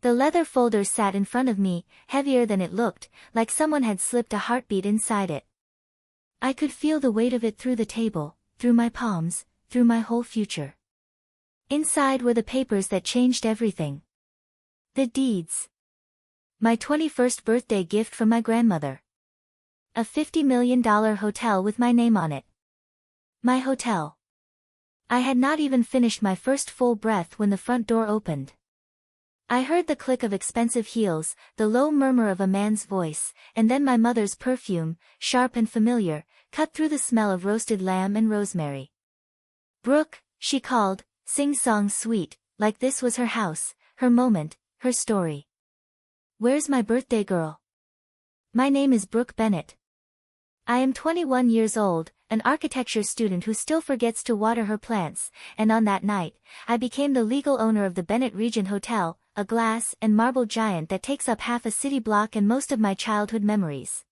The leather folder sat in front of me, heavier than it looked, like someone had slipped a heartbeat inside it. I could feel the weight of it through the table, through my palms, through my whole future. Inside were the papers that changed everything. The deeds. My 21st birthday gift from my grandmother. A $50 million hotel with my name on it. My hotel. I had not even finished my first full breath when the front door opened. I heard the click of expensive heels, the low murmur of a man's voice, and then my mother's perfume, sharp and familiar, cut through the smell of roasted lamb and rosemary. "Brooke," she called, sing-song sweet, like this was her house, her moment, her story. "Where's my birthday girl?" "My name is Brooke Bennett. I am 21 years old, an architecture student who still forgets to water her plants, and on that night, I became the legal owner of the Bennett Regent Hotel, a glass and marble giant that takes up half a city block and most of my childhood memories.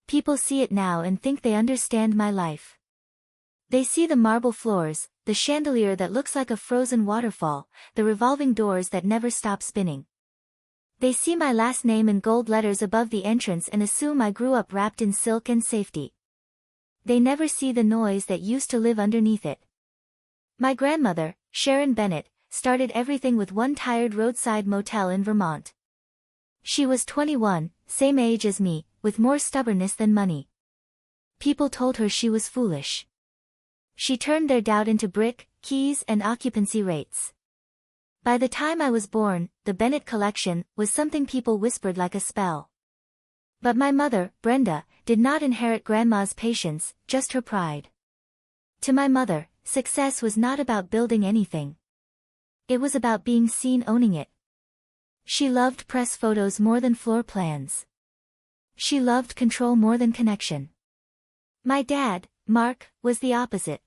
People see it now and think they understand my life. They see the marble floors, the chandelier that looks like a frozen waterfall, the revolving doors that never stop spinning. They see my last name in gold letters above the entrance and assume I grew up wrapped in silk and safety. They never see the noise that used to live underneath it. My grandmother, Sharon Bennett, started everything with one tired roadside motel in Vermont. She was 21, same age as me, with more stubbornness than money. People told her she was foolish. She turned their doubt into brick, keys and occupancy rates. By the time I was born, the Bennett collection was something people whispered like a spell. But my mother, Brenda, did not inherit Grandma's patience, just her pride. To my mother, success was not about building anything. It was about being seen owning it. She loved press photos more than floor plans. She loved control more than connection. My dad, Mark, was the opposite.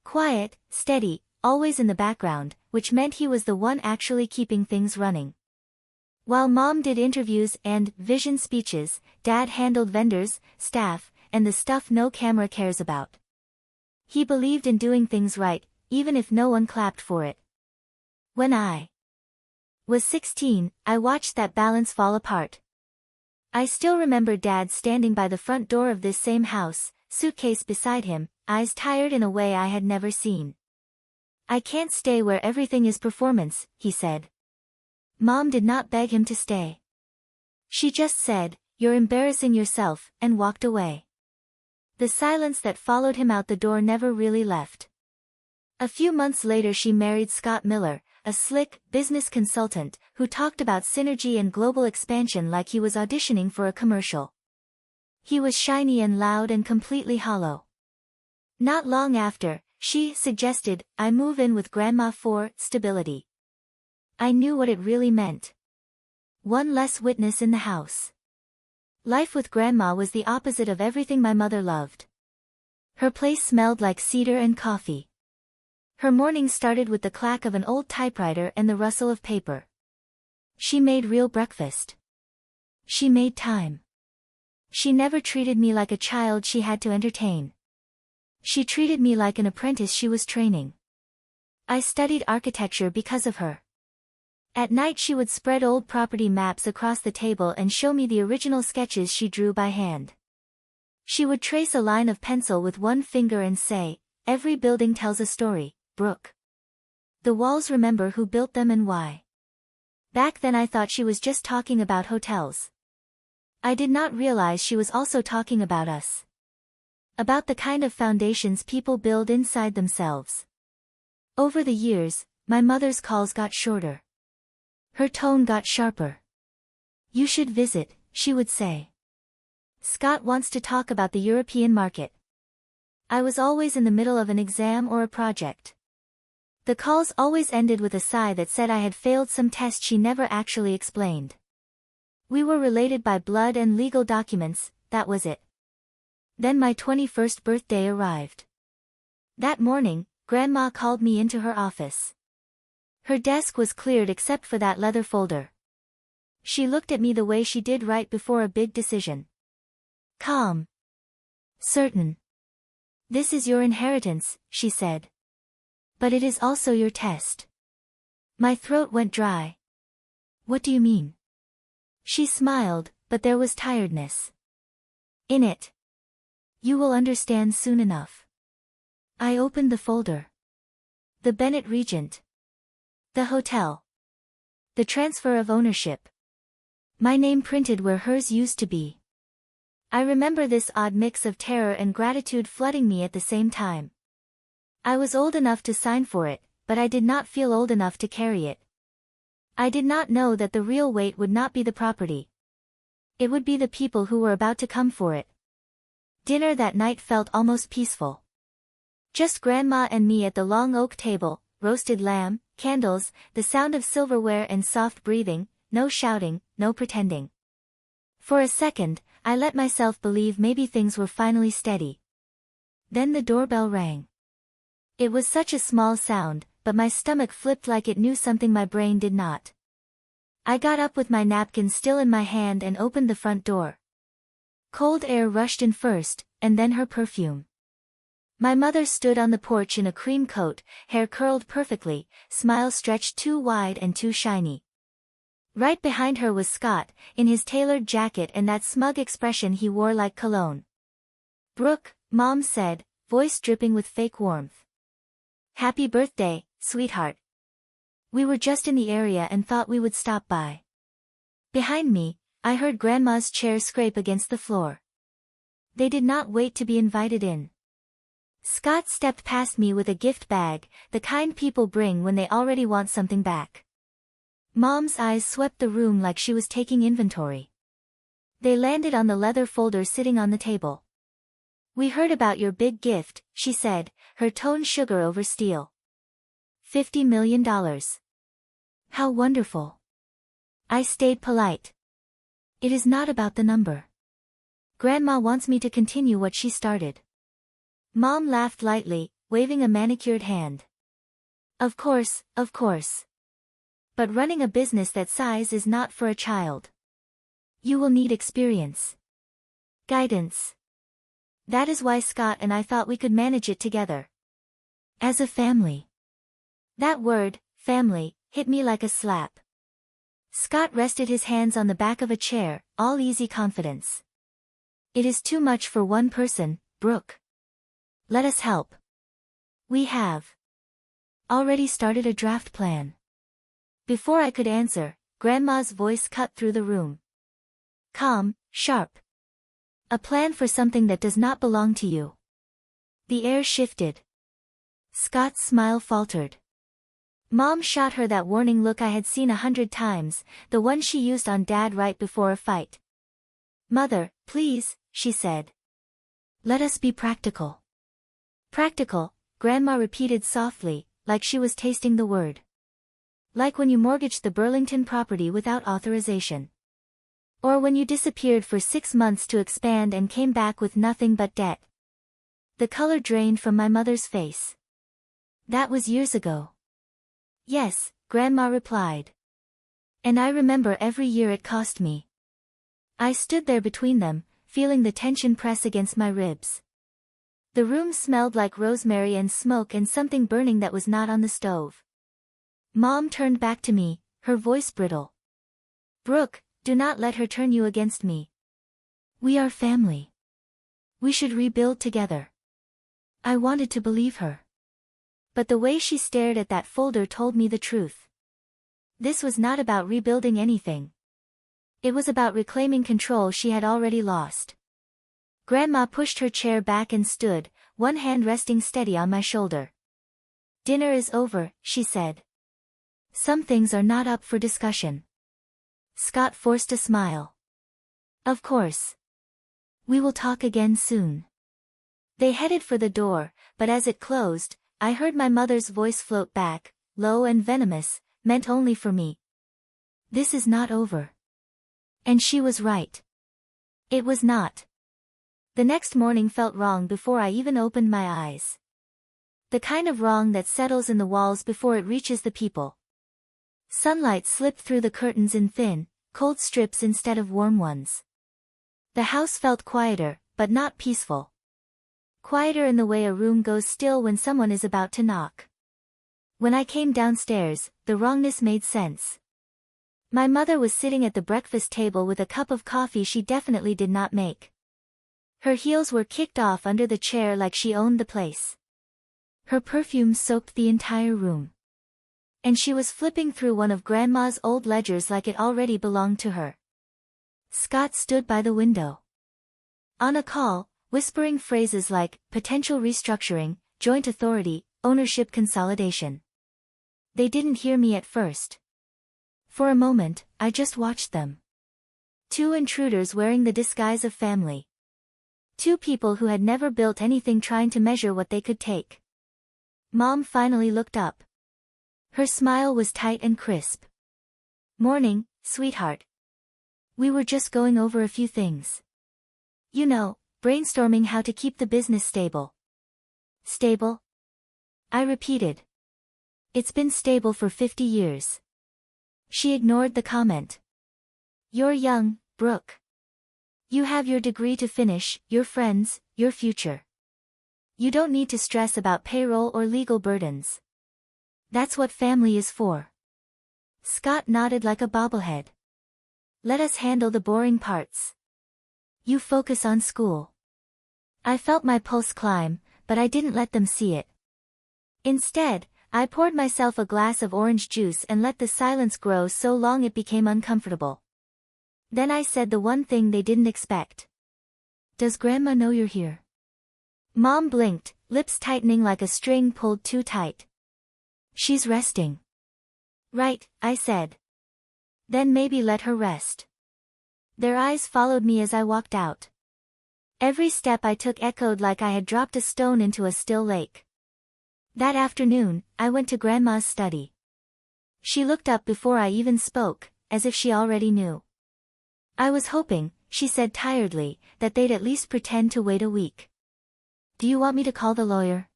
Quiet, steady, always in the background, which meant he was the one actually keeping things running. While Mom did interviews and vision speeches, Dad handled vendors, staff, and the stuff no camera cares about. He believed in doing things right, even if no one clapped for it. When I was 16, I watched that balance fall apart. I still remember Dad standing by the front door of this same house, suitcase beside him, eyes tired in a way I had never seen. "I can't stay where everything is performance," he said. Mom did not beg him to stay. She just said, "You're embarrassing yourself," and walked away. The silence that followed him out the door never really left. A few months later she married Scott Miller, a slick, business consultant, who talked about synergy and global expansion like he was auditioning for a commercial. He was shiny and loud and completely hollow. Not long after, she suggested I move in with Grandma for stability. I knew what it really meant. One less witness in the house. Life with Grandma was the opposite of everything my mother loved. Her place smelled like cedar and coffee. Her mornings started with the clack of an old typewriter and the rustle of paper. She made real breakfast. She made time. She never treated me like a child she had to entertain. She treated me like an apprentice she was training. I studied architecture because of her. At night she would spread old property maps across the table and show me the original sketches she drew by hand. She would trace a line of pencil with one finger and say, "Every building tells a story, Brooke. The walls remember who built them and why." Back then I thought she was just talking about hotels. I did not realize she was also talking about us. About the kind of foundations people build inside themselves. Over the years, my mother's calls got shorter. Her tone got sharper. "You should visit," she would say. "Scott wants to talk about the European market." I was always in the middle of an exam or a project. The calls always ended with a sigh that said I had failed some test she never actually explained. We were related by blood and legal documents, that was it. Then my 21st birthday arrived. That morning, Grandma called me into her office. Her desk was cleared except for that leather folder. She looked at me the way she did right before a big decision. Calm. Certain. "This is your inheritance," she said. "But it is also your test." My throat went dry. What do you mean? She smiled, but there was tiredness in it. You will understand soon enough. I opened the folder. The Bennett Regent. The hotel. The transfer of ownership. My name printed where hers used to be. I remember this odd mix of terror and gratitude flooding me at the same time. I was old enough to sign for it, but I did not feel old enough to carry it. I did not know that the real weight would not be the property. It would be the people who were about to come for it. Dinner that night felt almost peaceful. Just Grandma and me at the long oak table, roasted lamb, candles, the sound of silverware and soft breathing, no shouting, no pretending. For a second, I let myself believe maybe things were finally steady. Then the doorbell rang. It was such a small sound, but my stomach flipped like it knew something my brain did not. I got up with my napkin still in my hand and opened the front door. Cold air rushed in first, and then her perfume. My mother stood on the porch in a cream coat, hair curled perfectly, smile stretched too wide and too shiny. Right behind her was Scott, in his tailored jacket and that smug expression he wore like cologne. "Brooke," Mom said, voice dripping with fake warmth. "Happy birthday, sweetheart. We were just in the area and thought we would stop by." Behind me, I heard Grandma's chair scrape against the floor. They did not wait to be invited in. Scott stepped past me with a gift bag, the kind people bring when they already want something back. Mom's eyes swept the room like she was taking inventory. They landed on the leather folder sitting on the table. "We heard about your big gift," she said, her tone sugar over steel. $50 million. How wonderful. I stayed polite. It is not about the number. Grandma wants me to continue what she started. Mom laughed lightly, waving a manicured hand. Of course, of course. But running a business that size is not for a child. You will need experience. Guidance. That is why Scott and I thought we could manage it together. As a family. That word, family, hit me like a slap. Scott rested his hands on the back of a chair, all easy confidence. It is too much for one person, Brooke. Let us help. We have already started a draft plan. Before I could answer, Grandma's voice cut through the room. Calm, sharp. A plan for something that does not belong to you. The air shifted. Scott's smile faltered. Mom shot her that warning look I had seen 100 times, the one she used on Dad right before a fight. "Mother, please," she said. "Let us be practical." Practical, Grandma repeated softly, like she was tasting the word. Like when you mortgaged the Burlington property without authorization. Or when you disappeared for 6 months to expand and came back with nothing but debt. The color drained from my mother's face. That was years ago. Yes, Grandma replied. And I remember every year it cost me. I stood there between them, feeling the tension press against my ribs. The room smelled like rosemary and smoke and something burning that was not on the stove. Mom turned back to me, her voice brittle. "Brooke, do not let her turn you against me. We are family. We should rebuild together." I wanted to believe her. But the way she stared at that folder told me the truth. This was not about rebuilding anything. It was about reclaiming control she had already lost. Grandma pushed her chair back and stood, one hand resting steady on my shoulder. "Dinner is over," she said. "Some things are not up for discussion." Scott forced a smile. "Of course. We will talk again soon." They headed for the door, but as it closed, I heard my mother's voice float back, low and venomous, meant only for me. "This is not over." And she was right. It was not. The next morning felt wrong before I even opened my eyes. The kind of wrong that settles in the walls before it reaches the people. Sunlight slipped through the curtains in thin, cold strips instead of warm ones. The house felt quieter, but not peaceful. Quieter in the way a room goes still when someone is about to knock. When I came downstairs, the wrongness made sense. My mother was sitting at the breakfast table with a cup of coffee she definitely did not make. Her heels were kicked off under the chair like she owned the place. Her perfume soaked the entire room. And she was flipping through one of Grandma's old ledgers like it already belonged to her. Scott stood by the window. On a call, whispering phrases like, potential restructuring, joint authority, ownership consolidation. They didn't hear me at first. For a moment, I just watched them. Two intruders wearing the disguise of family. Two people who had never built anything trying to measure what they could take. Mom finally looked up. Her smile was tight and crisp. Morning, sweetheart. We were just going over a few things. You know, brainstorming how to keep the business stable. Stable? I repeated. It's been stable for 50 years. She ignored the comment. You're young, Brooke. You have your degree to finish, your friends, your future. You don't need to stress about payroll or legal burdens. That's what family is for. Scott nodded like a bobblehead. Let us handle the boring parts. You focus on school. I felt my pulse climb, but I didn't let them see it. Instead, I poured myself a glass of orange juice and let the silence grow so long it became uncomfortable. Then I said the one thing they didn't expect. Does Grandma know you're here? Mom blinked, lips tightening like a string pulled too tight. She's resting. Right, I said. Then maybe let her rest. Their eyes followed me as I walked out. Every step I took echoed like I had dropped a stone into a still lake. That afternoon, I went to Grandma's study. She looked up before I even spoke, as if she already knew. I was hoping, she said tiredly, that they'd at least pretend to wait a week. Do you want me to call the lawyer?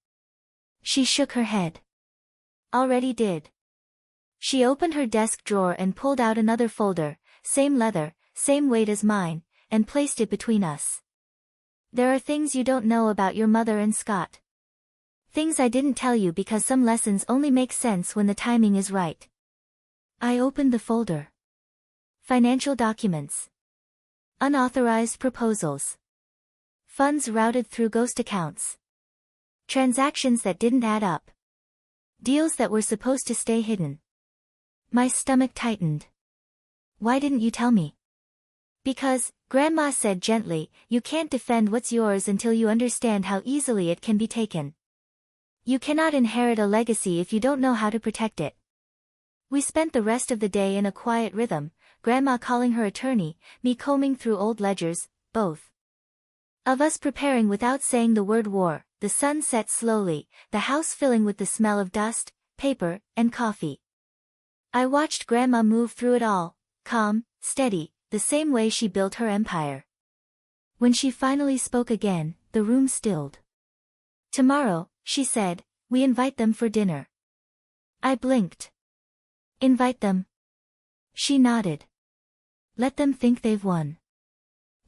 She shook her head. Already did. She opened her desk drawer and pulled out another folder, same leather, same weight as mine, and placed it between us. There are things you don't know about your mother and Scott. Things I didn't tell you because some lessons only make sense when the timing is right. I opened the folder. Financial documents. Unauthorized proposals. Funds routed through ghost accounts. Transactions that didn't add up. Deals that were supposed to stay hidden. My stomach tightened. Why didn't you tell me? Because, Grandma said gently, you can't defend what's yours until you understand how easily it can be taken. You cannot inherit a legacy if you don't know how to protect it. We spent the rest of the day in a quiet rhythm, Grandma calling her attorney, me combing through old ledgers, both of us preparing without saying the word war. The sun set slowly, the house filling with the smell of dust, paper, and coffee. I watched Grandma move through it all, calm, steady, the same way she built her empire. When she finally spoke again, the room stilled. Tomorrow, she said, we invite them for dinner. I blinked. Invite them? She nodded. Let them think they've won.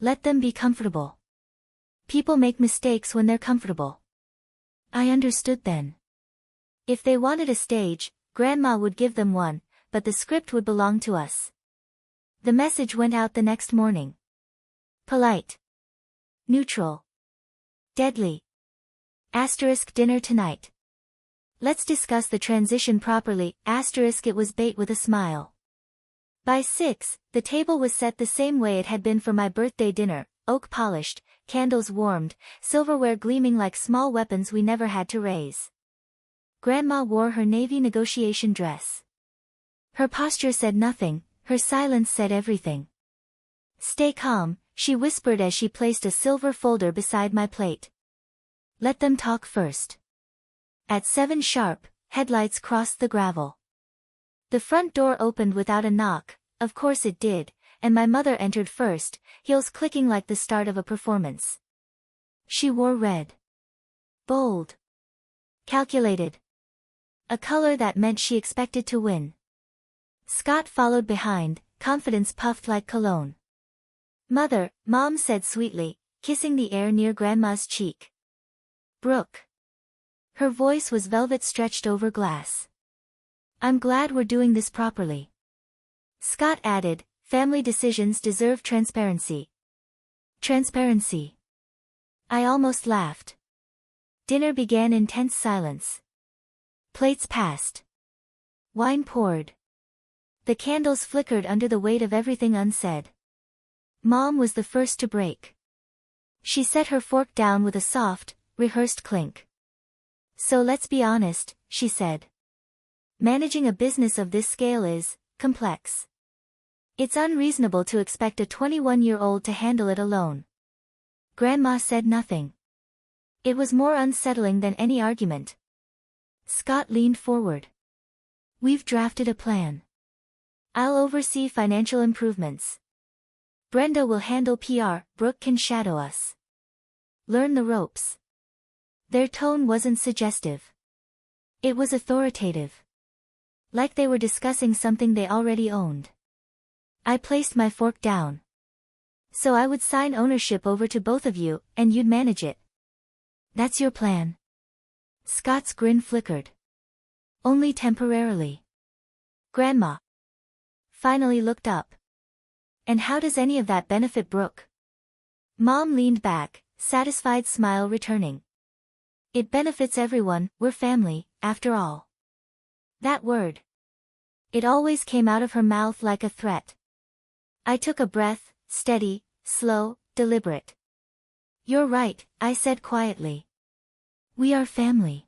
Let them be comfortable. People make mistakes when they're comfortable. I understood then. If they wanted a stage, Grandma would give them one, but the script would belong to us. The message went out the next morning. Polite. Neutral. Deadly. Asterisk dinner tonight. Let's discuss the transition properly, asterisk it was bait with a smile. By 6, the table was set the same way it had been for my birthday dinner, oak polished, candles warmed, silverware gleaming like small weapons we never had to raise. Grandma wore her navy negotiation dress. Her posture said nothing, her silence said everything. Stay calm, she whispered as she placed a silver folder beside my plate. Let them talk first. At 7 sharp, headlights crossed the gravel. The front door opened without a knock, of course it did, and my mother entered first, heels clicking like the start of a performance. She wore red. Bold. Calculated. A color that meant she expected to win. Scott followed behind, confidence puffed like cologne. Mother, Mom said sweetly, kissing the air near Grandma's cheek. Brooke. Her voice was velvet stretched over glass. I'm glad we're doing this properly. Scott added, family decisions deserve transparency. Transparency. I almost laughed. Dinner began in tense silence. Plates passed. Wine poured. The candles flickered under the weight of everything unsaid. Mom was the first to break. She set her fork down with a soft, rehearsed clink. So let's be honest, she said. Managing a business of this scale is complex. It's unreasonable to expect a 21-year-old to handle it alone. Grandma said nothing. It was more unsettling than any argument. Scott leaned forward. We've drafted a plan. I'll oversee financial improvements. Brenda will handle PR, Brooke can shadow us. Learn the ropes. Their tone wasn't suggestive. It was authoritative. Like they were discussing something they already owned. I placed my fork down. So I would sign ownership over to both of you, and you'd manage it. That's your plan. Scott's grin flickered. Only temporarily. Grandma finally looked up. And how does any of that benefit Brooke? Mom leaned back, satisfied smile returning. It benefits everyone, we're family, after all. That word. It always came out of her mouth like a threat. I took a breath, steady, slow, deliberate. You're right, I said quietly. We are family.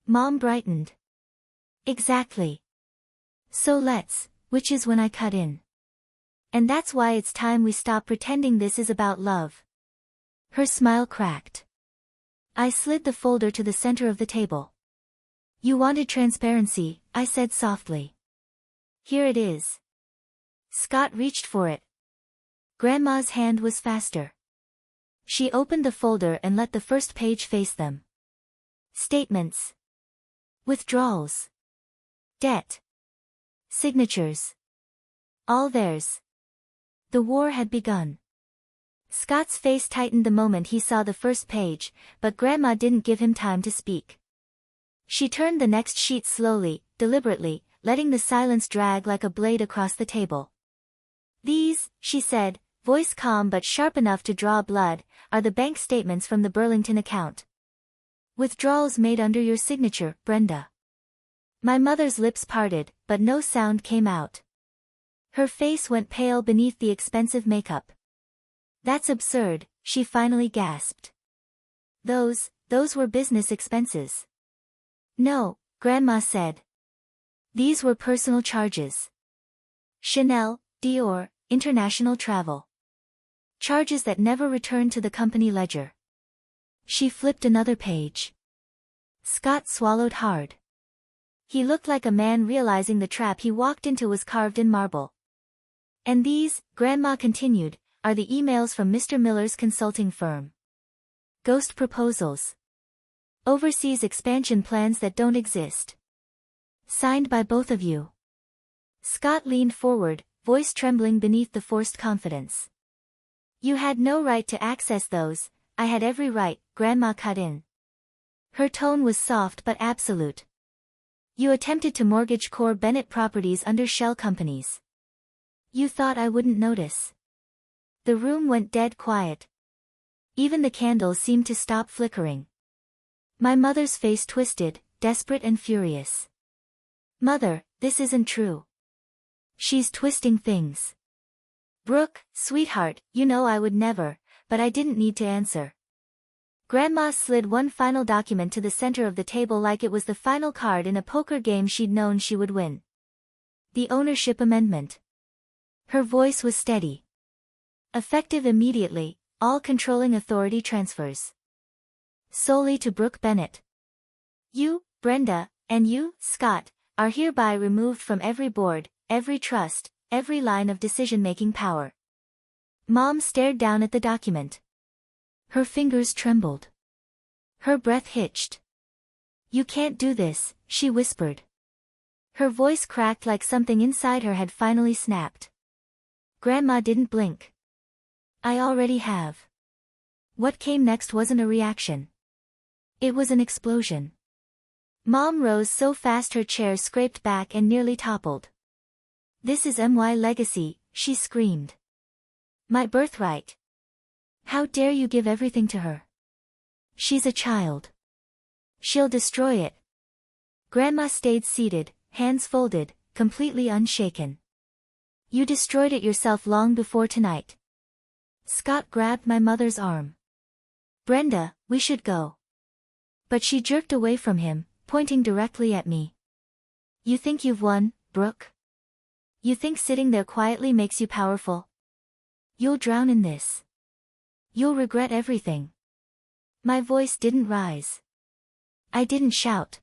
Mom brightened. Exactly. So let's, which is when I cut in. And that's why it's time we stop pretending this is about love. Her smile cracked. I slid the folder to the center of the table. You wanted transparency, I said softly. Here it is. Scott reached for it. Grandma's hand was faster. She opened the folder and let the first page face them. Statements. Withdrawals. Debt. Signatures. All theirs. The war had begun. Scott's face tightened the moment he saw the first page, but Grandma didn't give him time to speak. She turned the next sheet slowly, deliberately, letting the silence drag like a blade across the table. These, she said, voice calm but sharp enough to draw blood, are the bank statements from the Burlington account. Withdrawals made under your signature, Brenda. My mother's lips parted, but no sound came out. Her face went pale beneath the expensive makeup. That's absurd, she finally gasped. Those were business expenses. No, Grandma said. These were personal charges. Chanel, Dior, international travel. Charges that never returned to the company ledger. She flipped another page. Scott swallowed hard. He looked like a man realizing the trap he walked into was carved in marble. And these, Grandma continued, are the emails from Mr. Miller's consulting firm. Ghost proposals. Overseas expansion plans that don't exist. Signed by both of you. Scott leaned forward, voice trembling beneath the forced confidence. You had no right to access those, I had every right, Grandma cut in. Her tone was soft but absolute. You attempted to mortgage core Bennett properties under shell companies. You thought I wouldn't notice. The room went dead quiet. Even the candles seemed to stop flickering. My mother's face twisted, desperate and furious. Mother, this isn't true. She's twisting things. Brooke, sweetheart, you know I would never, but I didn't need to answer. Grandma slid one final document to the center of the table like it was the final card in a poker game she'd known she would win. The ownership amendment. Her voice was steady. Effective immediately, all controlling authority transfers. Solely to Brooke Bennett. You, Brenda, and you, Scott, are hereby removed from every board, every trust, every line of decision-making power. Mom stared down at the document. Her fingers trembled. Her breath hitched. You can't do this, she whispered. Her voice cracked like something inside her had finally snapped. Grandma didn't blink. I already have. What came next wasn't a reaction. It was an explosion. Mom rose so fast her chair scraped back and nearly toppled. This is my legacy, she screamed. My birthright. How dare you give everything to her? She's a child. She'll destroy it. Grandma stayed seated, hands folded, completely unshaken. You destroyed it yourself long before tonight. Scott grabbed my mother's arm. Brenda, we should go. But she jerked away from him, pointing directly at me. You think you've won, Brooke? You think sitting there quietly makes you powerful? You'll drown in this. You'll regret everything. My voice didn't rise. I didn't shout.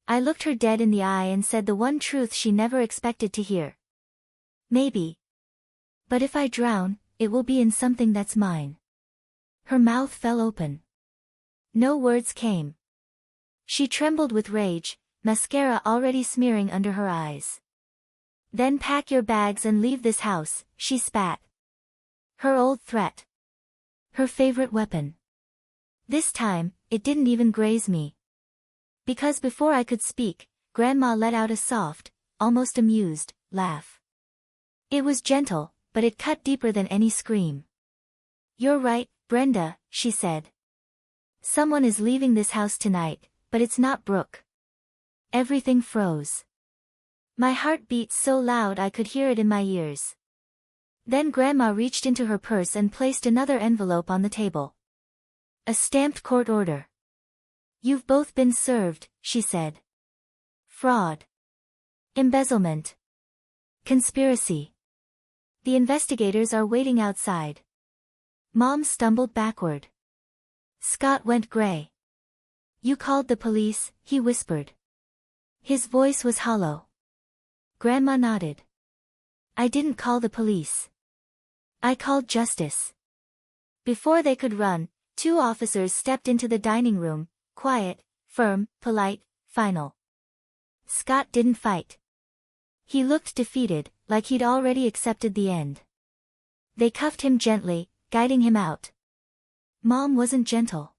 I looked her dead in the eye and said the one truth she never expected to hear. Maybe. But if I drown, it will be in something that's mine. Her mouth fell open. No words came. She trembled with rage, mascara already smearing under her eyes. Then pack your bags and leave this house, she spat. Her old threat. Her favorite weapon. This time, it didn't even graze me. Because before I could speak, Grandma let out a soft, almost amused, laugh. It was gentle, but it cut deeper than any scream. You're right, Brenda, she said. Someone is leaving this house tonight, but it's not Brooke. Everything froze. My heart beat so loud I could hear it in my ears. Then Grandma reached into her purse and placed another envelope on the table. A stamped court order. You've both been served, she said. Fraud. Embezzlement. Conspiracy. The investigators are waiting outside. Mom stumbled backward. Scott went gray. You called the police, he whispered. His voice was hollow. Grandma nodded. I didn't call the police. I called justice. Before they could run, 2 officers stepped into the dining room, quiet, firm, polite, final. Scott didn't fight. He looked defeated, like he'd already accepted the end. They cuffed him gently, guiding him out. Mom wasn't gentle.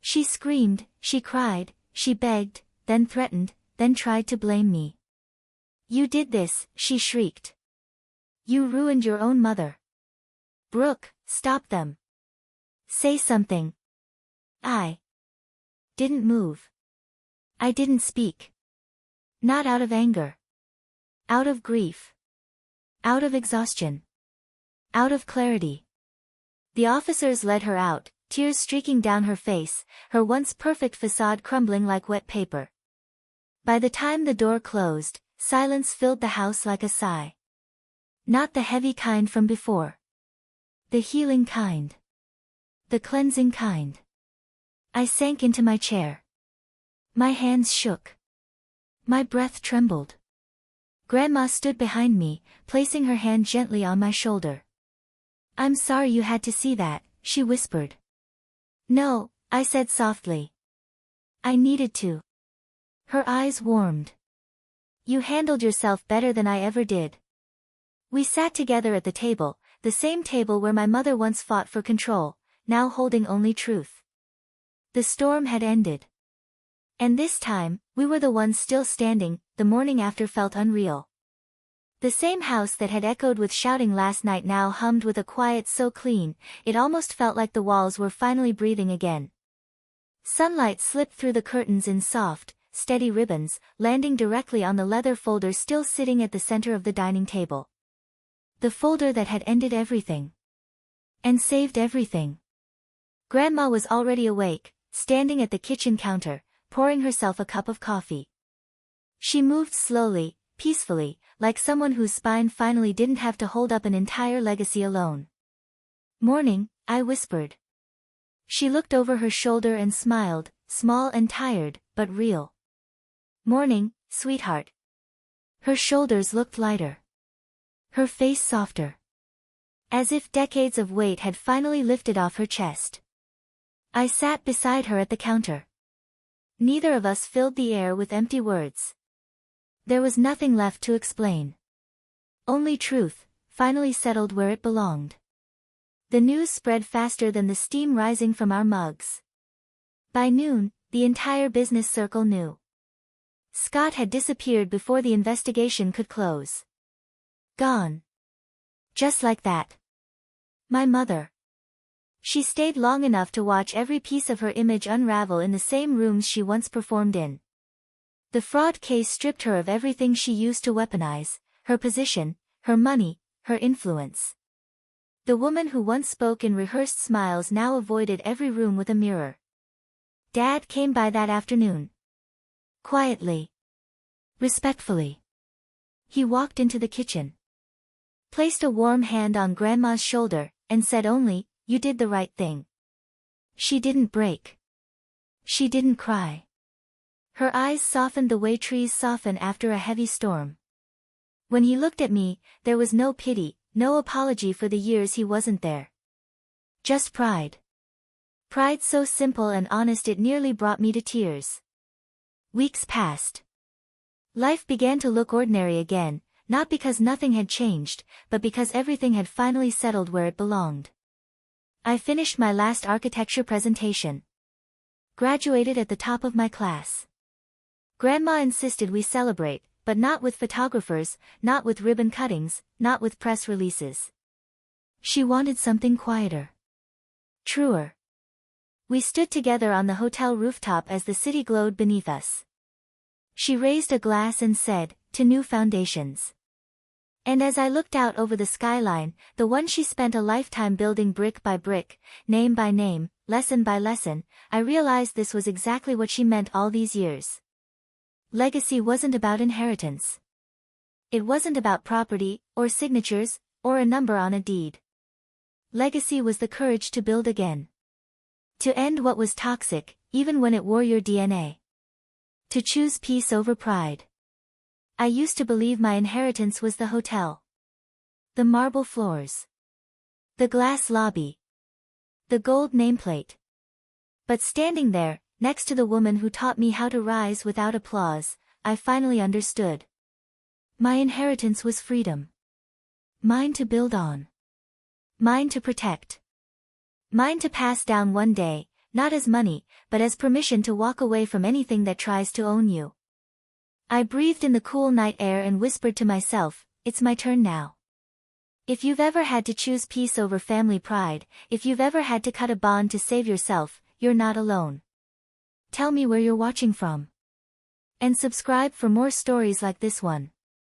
She screamed, she cried, she begged, then threatened, then tried to blame me. You did this, she shrieked. You ruined your own mother. Brooke, stop them. Say something. I didn't move. I didn't speak. Not out of anger. Out of grief. Out of exhaustion. Out of clarity. The officers led her out, tears streaking down her face, her once perfect facade crumbling like wet paper. By the time the door closed, silence filled the house like a sigh. Not the heavy kind from before. The healing kind. The cleansing kind. I sank into my chair. My hands shook. My breath trembled. Grandma stood behind me, placing her hand gently on my shoulder. I'm sorry you had to see that, she whispered. No, I said softly. I needed to. Her eyes warmed. You handled yourself better than I ever did. We sat together at the table, the same table where my mother once fought for control, now holding only truth. The storm had ended. And this time, we were the ones still standing. The morning after felt unreal. The same house that had echoed with shouting last night now hummed with a quiet so clean, it almost felt like the walls were finally breathing again. Sunlight slipped through the curtains in soft, steady ribbons, landing directly on the leather folder still sitting at the center of the dining table. The folder that had ended everything. And saved everything. Grandma was already awake, standing at the kitchen counter, pouring herself a cup of coffee. She moved slowly, peacefully, like someone whose spine finally didn't have to hold up an entire legacy alone. Morning, I whispered. She looked over her shoulder and smiled, small and tired, but real. Morning, sweetheart. Her shoulders looked lighter. Her face softer. As if decades of weight had finally lifted off her chest. I sat beside her at the counter. Neither of us filled the air with empty words. There was nothing left to explain. Only truth, finally settled where it belonged. The news spread faster than the steam rising from our mugs. By noon, the entire business circle knew. Scott had disappeared before the investigation could close. Gone. Just like that. My mother. She stayed long enough to watch every piece of her image unravel in the same rooms she once performed in. The fraud case stripped her of everything she used to weaponize, her position, her money, her influence. The woman who once spoke in rehearsed smiles now avoided every room with a mirror. Dad came by that afternoon. Quietly. Respectfully. He walked into the kitchen. Placed a warm hand on Grandma's shoulder, and said only, "You did the right thing." She didn't break. She didn't cry. Her eyes softened the way trees soften after a heavy storm. When he looked at me, there was no pity, no apology for the years he wasn't there. Just pride. Pride so simple and honest it nearly brought me to tears. Weeks passed. Life began to look ordinary again, not because nothing had changed, but because everything had finally settled where it belonged. I finished my last architecture presentation. Graduated at the top of my class. Grandma insisted we celebrate, but not with photographers, not with ribbon cuttings, not with press releases. She wanted something quieter. Truer. We stood together on the hotel rooftop as the city glowed beneath us. She raised a glass and said, "To new foundations." And as I looked out over the skyline, the one she spent a lifetime building brick by brick, name by name, lesson by lesson, I realized this was exactly what she meant all these years. Legacy wasn't about inheritance. It wasn't about property, or signatures, or a number on a deed. Legacy was the courage to build again. To end what was toxic, even when it wore your DNA. To choose peace over pride. I used to believe my inheritance was the hotel. The marble floors. The glass lobby. The gold nameplate. But standing there, next to the woman who taught me how to rise without applause, I finally understood. My inheritance was freedom. Mine to build on. Mine to protect. Mine to pass down one day, not as money, but as permission to walk away from anything that tries to own you. I breathed in the cool night air and whispered to myself, "It's my turn now." If you've ever had to choose peace over family pride, if you've ever had to cut a bond to save yourself, you're not alone. Tell me where you're watching from. And subscribe for more stories like this one.